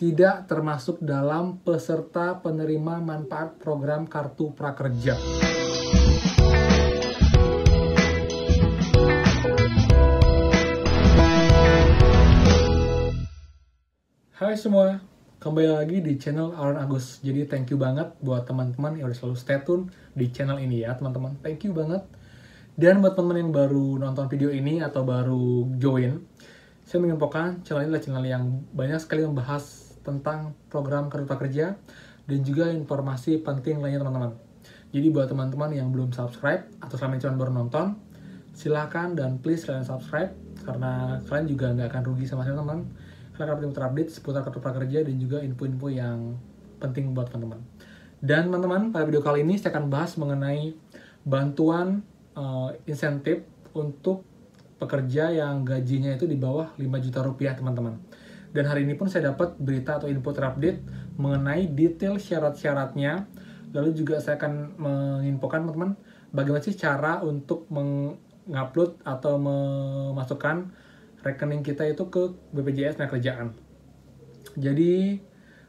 tidak termasuk dalam peserta penerima manfaat program Kartu Prakerja. Hai semua, kembali lagi di channel Aaron Agus. Jadi thank you banget buat teman-teman yang udah selalu stay tune di channel ini ya teman-teman. Thank you banget. Dan buat teman-teman yang baru nonton video ini atau baru join, saya menginfokan channel ini adalah channel yang banyak sekali membahas tentang program Kartu Prakerja dan juga informasi penting lainnya teman-teman. Jadi buat teman-teman yang belum subscribe atau selama ini cuma baru nonton, silahkan dan please kalian subscribe karena kalian juga nggak akan rugi sama sekali teman-teman. Kalian akan terupdate seputar Kartu Prakerja dan juga info-info yang penting buat teman-teman. Dan teman-teman, pada video kali ini saya akan bahas mengenai bantuan insentif untuk pekerja yang gajinya itu di bawah 5 juta rupiah teman-teman. Dan hari ini pun saya dapat berita atau info terupdate mengenai detail syarat-syaratnya. Lalu juga saya akan menginfokan teman-teman bagaimana sih cara untuk mengupload atau memasukkan rekening kita itu ke BPJS Tenagakerjaan. Jadi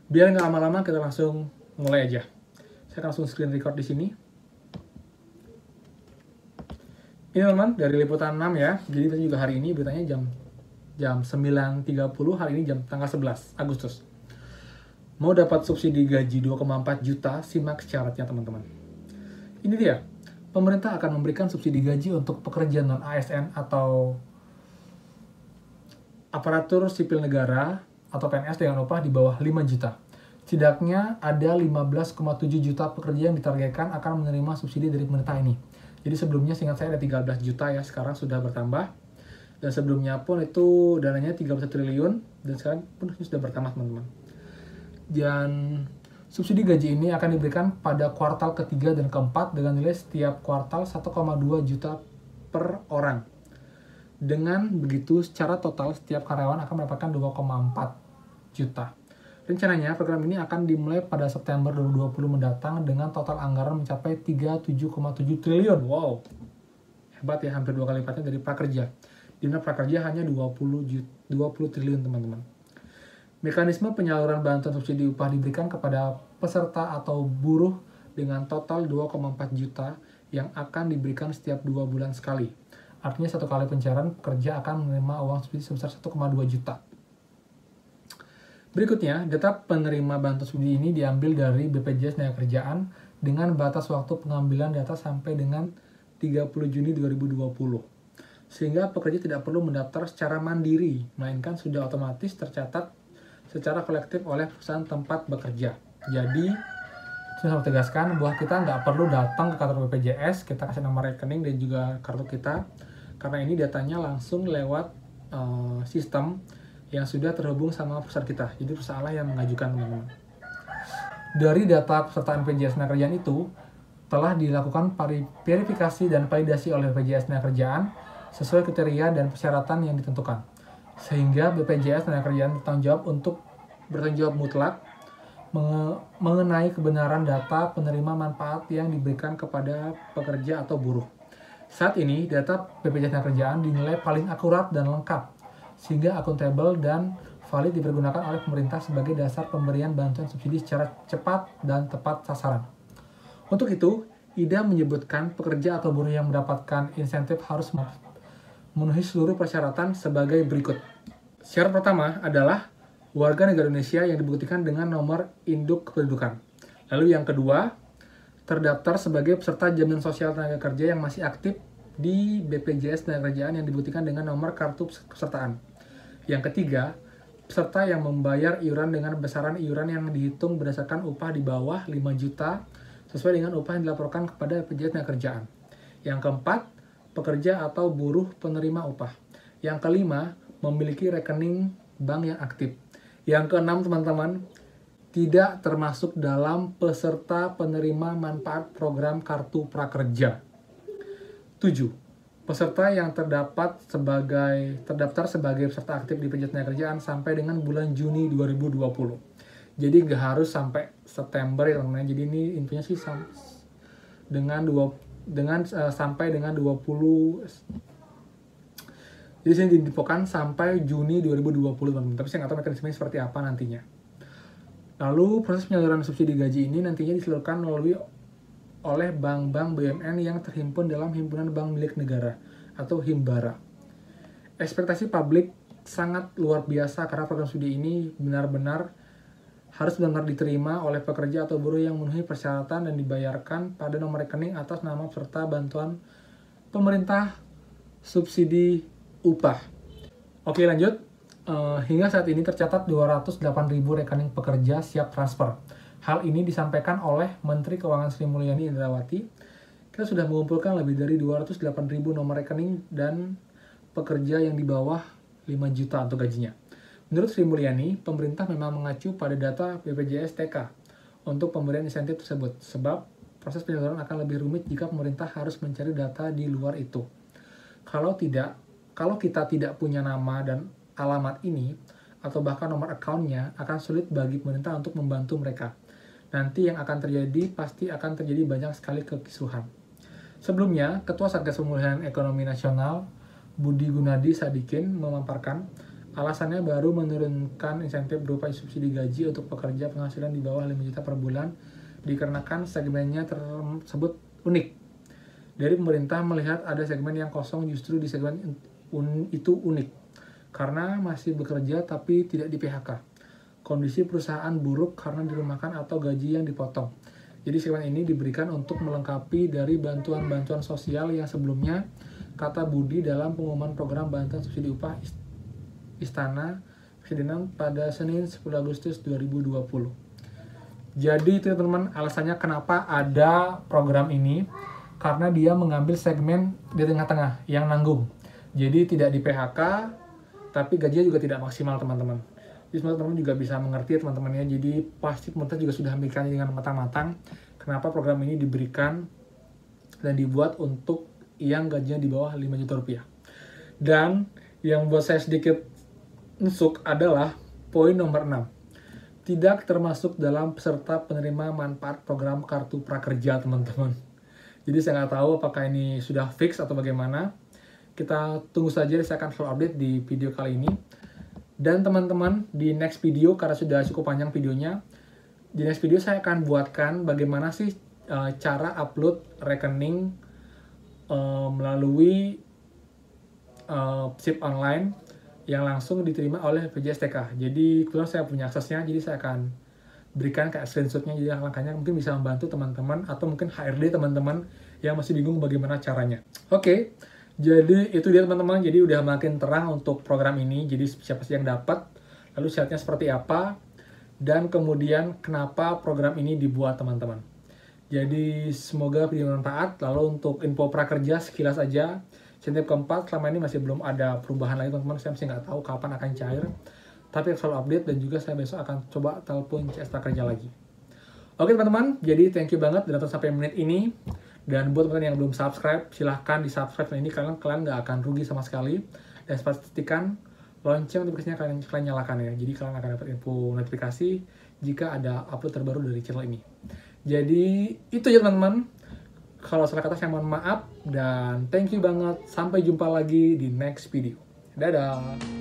biar nggak lama-lama kita langsung mulai aja. Saya akan langsung screen record di sini. Ini teman-teman dari Liputan 6 ya. Jadi juga hari ini beritanya jam 9.30, hari ini tanggal 11 Agustus. Mau dapat subsidi gaji 2,4 juta, simak syaratnya teman-teman. Ini dia. Pemerintah akan memberikan subsidi gaji untuk pekerja non-ASN atau aparatur sipil negara atau PNS dengan upah di bawah 5 juta. Setidaknya ada 15,7 juta pekerja yang ditargetkan akan menerima subsidi dari pemerintah ini. Jadi sebelumnya seingat saya ada 13 juta ya, sekarang sudah bertambah. Dan sebelumnya pun itu dananya 31 triliun dan sekarang pun sudah bertambah teman-teman. Dan subsidi gaji ini akan diberikan pada kuartal ketiga dan keempat dengan nilai setiap kuartal 1,2 juta per orang. Dengan begitu, secara total setiap karyawan akan mendapatkan 2,4 juta. Rencananya, program ini akan dimulai pada September 2020 mendatang dengan total anggaran mencapai 37,7 triliun. Wow, hebat ya, hampir 2 kali lipatnya dari prakerja. Di mana prakerja hanya 20 triliun teman-teman. Mekanisme penyaluran bantuan subsidi upah diberikan kepada peserta atau buruh dengan total 2,4 juta yang akan diberikan setiap 2 bulan sekali. Artinya satu kali pencairan pekerja akan menerima uang subsidi sebesar 1,2 juta. Berikutnya, data penerima bantuan subsidi ini diambil dari BPJS Tenagakerjaan dengan batas waktu pengambilan data sampai dengan 30 Juni 2020. Sehingga pekerja tidak perlu mendaftar secara mandiri, melainkan sudah otomatis tercatat secara kolektif oleh perusahaan tempat bekerja. Jadi, saya harus tegaskan bahwa kita nggak perlu datang ke kantor BPJS, kita kasih nomor rekening dan juga kartu kita, karena ini datanya langsung lewat sistem yang sudah terhubung sama perusahaan kita. Jadi perusahaan yang mengajukan teman-teman. Dari data peserta BPJS Tenagakerjaan itu telah dilakukan verifikasi dan validasi oleh BPJS Tenagakerjaan sesuai kriteria dan persyaratan yang ditentukan. Sehingga BPJS Tenagakerjaan bertanggung jawab mutlak mengenai kebenaran data penerima manfaat yang diberikan kepada pekerja atau buruh. Saat ini, data BPJS Tenagakerjaan dinilai paling akurat dan lengkap, sehingga akuntabel dan valid dipergunakan oleh pemerintah sebagai dasar pemberian bantuan subsidi secara cepat dan tepat sasaran. Untuk itu, IDA menyebutkan pekerja atau buruh yang mendapatkan insentif harus memenuhi seluruh persyaratan sebagai berikut. Syarat pertama adalah warga negara Indonesia yang dibuktikan dengan nomor induk kependudukan. Lalu yang kedua, terdaftar sebagai peserta jaminan sosial tenaga kerja yang masih aktif di BPJS Tenagakerjaan yang dibuktikan dengan nomor kartu pesertaan. Yang ketiga, peserta yang membayar iuran dengan besaran iuran yang dihitung berdasarkan upah di bawah 5 juta sesuai dengan upah yang dilaporkan kepada BPJS Tenagakerjaan. Yang keempat, pekerja atau buruh penerima upah. Yang kelima, memiliki rekening bank yang aktif. Yang keenam teman-teman, tidak termasuk dalam peserta penerima manfaat program Kartu Prakerja. 7. Peserta yang terdaftar sebagai peserta aktif di BPJS Tenagakerjaan sampai dengan bulan Juni 2020. Jadi nggak harus sampai September ya teman-teman. Jadi ini intinya sih sampai dengan 20. Jadi sini diinfokan sampai Juni 2020 teman-teman. Tapi saya nggak tahu mekanismenya seperti apa nantinya. Lalu proses penyaluran subsidi gaji ini nantinya disalurkan melalui oleh bank-bank BUMN yang terhimpun dalam Himpunan Bank Milik Negara atau Himbara. Ekspektasi publik sangat luar biasa karena program studi ini benar-benar harus benar-benar diterima oleh pekerja atau buruh yang memenuhi persyaratan dan dibayarkan pada nomor rekening atas nama peserta bantuan pemerintah subsidi upah. Oke, lanjut. Hingga saat ini tercatat 208.000 rekening pekerja siap transfer. Hal ini disampaikan oleh Menteri Keuangan Sri Mulyani Indrawati. Kita sudah mengumpulkan lebih dari 208.000 nomor rekening dan pekerja yang di bawah 5 juta untuk gajinya. Menurut Sri Mulyani, pemerintah memang mengacu pada data BPJS TK untuk pemberian insentif tersebut, sebab proses penyaluran akan lebih rumit jika pemerintah harus mencari data di luar itu. Kalau kita tidak punya nama dan alamat ini, atau bahkan nomor akunnya, akan sulit bagi pemerintah untuk membantu mereka. Nanti yang akan terjadi, pasti akan terjadi banyak sekali kekisruhan. Sebelumnya, Ketua Satgas Pemulihan Ekonomi Nasional, Budi Gunadi Sadikin, memaparkan, alasannya baru menurunkan insentif berupa subsidi gaji untuk pekerja penghasilan di bawah 5 juta per bulan, dikarenakan segmennya tersebut unik. Dari pemerintah melihat ada segmen yang kosong justru di segmen itu unik. Karena masih bekerja tapi tidak di PHK. Kondisi perusahaan buruk karena dirumahkan atau gaji yang dipotong. Jadi segmen ini diberikan untuk melengkapi dari bantuan-bantuan sosial yang sebelumnya, kata Budi dalam pengumuman program bantuan subsidi upah Istana Presidenan pada Senin 10 Agustus 2020. Jadi itu teman-teman alasannya kenapa ada program ini, karena dia mengambil segmen di tengah-tengah yang nanggung. Jadi tidak di PHK, tapi gajinya juga tidak maksimal teman-teman. Jadi teman-teman juga bisa mengerti teman-teman ya. Jadi pasti pemerintah juga sudah memikirkannya dengan matang-matang. Kenapa program ini diberikan dan dibuat untuk yang gajinya di bawah 5 juta rupiah. Dan yang buat saya sedikit nusuk adalah poin nomor 6. Tidak termasuk dalam peserta penerima manfaat program Kartu Prakerja teman-teman. Jadi saya nggak tahu apakah ini sudah fix atau bagaimana. Kita tunggu saja, saya akan selalu update di video kali ini. Dan teman-teman, di next video, karena sudah cukup panjang videonya, di next video saya akan buatkan bagaimana sih cara upload rekening melalui SIP online yang langsung diterima oleh BPJS TK. Jadi kebetulan saya punya aksesnya, jadi saya akan berikan kayak screenshotnya, jadi langkahnya mungkin bisa membantu teman-teman atau mungkin HRD teman-teman yang masih bingung bagaimana caranya. Oke. Jadi itu dia teman-teman, jadi udah makin terang untuk program ini, jadi siapa sih yang dapat, lalu syaratnya seperti apa, dan kemudian kenapa program ini dibuat teman-teman. Jadi semoga video bermanfaat. Lalu untuk info prakerja sekilas aja, insentif keempat selama ini masih belum ada perubahan lagi teman-teman, saya masih nggak tahu kapan akan cair, tapi selalu update dan juga saya besok akan coba telepon CS prakerja lagi. Oke teman-teman, jadi thank you banget udah nonton sampai menit ini. Dan buat teman-teman yang belum subscribe, silahkan di subscribe ini, kalian nggak akan rugi sama sekali. Dan pastikan lonceng notifikasinya kalian nyalakan ya. Jadi kalian akan dapat info notifikasi jika ada upload terbaru dari channel ini. Jadi itu ya teman-teman. Kalau salah kata saya mohon maaf dan thank you banget. Sampai jumpa lagi di next video. Dadah.